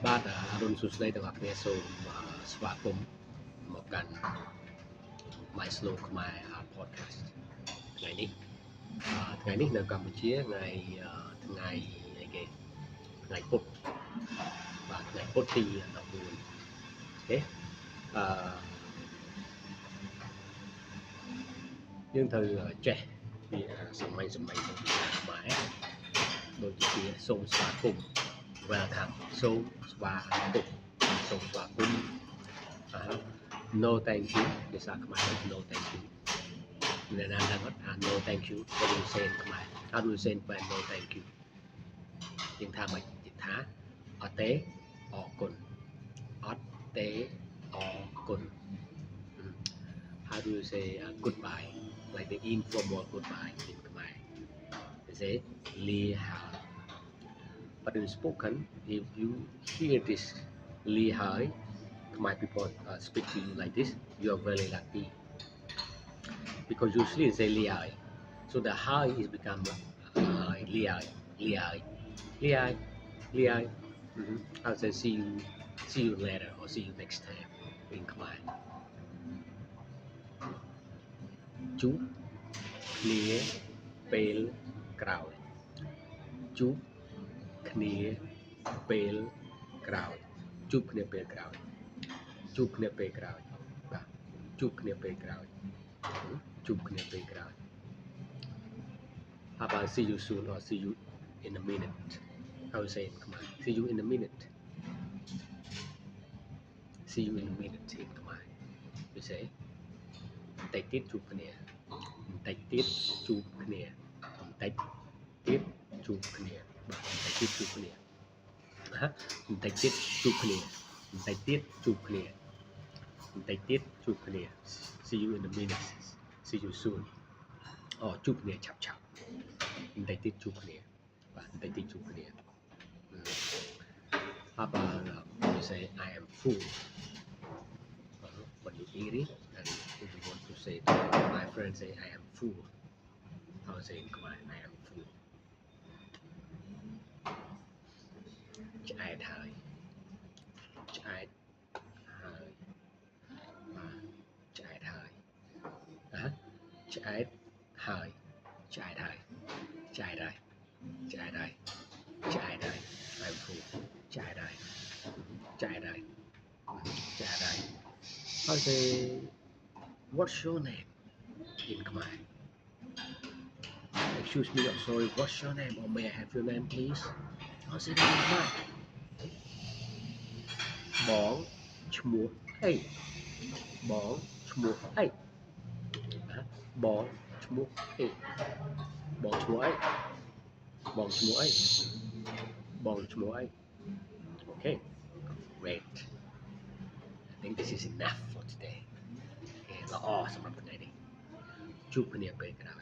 បាទអរុនសួស្តីទាំងអស់គ្នាសូមស្វាគមន៍មកកាន់ My Slow ខ្មែរ podcast ថ្ងៃនេះនៅកម្ពុជាថ្ងៃអីគេថ្ងៃពុធបាទថ្ងៃពុធទី14អូខេយើងត្រូវចេះពីសម័យក្នុងខ្មែរដូចជាសូមស្វាគមន៍ welcome សូមស្វាគមន៍no thank you ភាសាខ្មែរ no thank you អ្នកណាដឹងអត់ no thank you what do you say in ខ្មែរ how do you say in no thank you យើងថាម៉េចទៀតថាអត់ទេអរគុណអត់ទេអរគុណ how do you say goodbye like the informal goodbye in ខ្មែរ they say លាហើយ but in spoken if you hear this លាហើយ Khmer people speak to you like this you are very lucky because usually they say liai so the hai is become liai I'll say see you later or see you next time in Khmer ជួបគ្នាពេលក្រោយជួបគ្នាពេលក្រោយជួបគ្នាពេលក្រោយជួបគ្នាពេលក្រោយបាទជួបគ្នាពេលក្រោយជួបគ្នាពេលក្រោយ How about see you soon or see you in a minute how you say in Khmer see you in a minute see you in a minute in Khmer you say បន្តិចទៀតជួបគ្នាបន្តិចទៀតជួបគ្នាបន្តិចទៀតជួបគ្នាបាទបន្តិចទៀតជួបគ្នាបន្តិចទៀតជួបគ្នាបន្តិចទៀតជួបគ្នាបន្តិចទៀតជួបគ្នា see you in a minute see you soon ជួបគ្នាឆាប់បន្តិចទៀតជួបគ្នាបាទបន្តិចទៀតជួបគ្នា How about you say I am full when you eat it and if you want to say to my friend say I am full how to say in Khmer I am full ឆ្អែតហើយឆ្អែតហើយបាទឆ្អែតហើយឆ្អែតហើយឆ្អែតហើយឆ្អែតហើយឆ្អែតហើយឆ្អែតហើយ I'm full ឆ្អែតហើយឆ្អែតហើយឆ្អែតហើយ How say what's your name in Khmer excuse me I'm sorry what's your name or may I have your name please How say that in Khmer បងឈ្មោះអីបងឈ្មោះអីបងឈ្មោះអីបងឈ្មោះអីបងឈ្មោះអីបងឈ្មោះអី Okay great I think this is enough for today ល្អសម្រាប់ថ្ងៃនេះជួបគ្នាពេលក្រោយ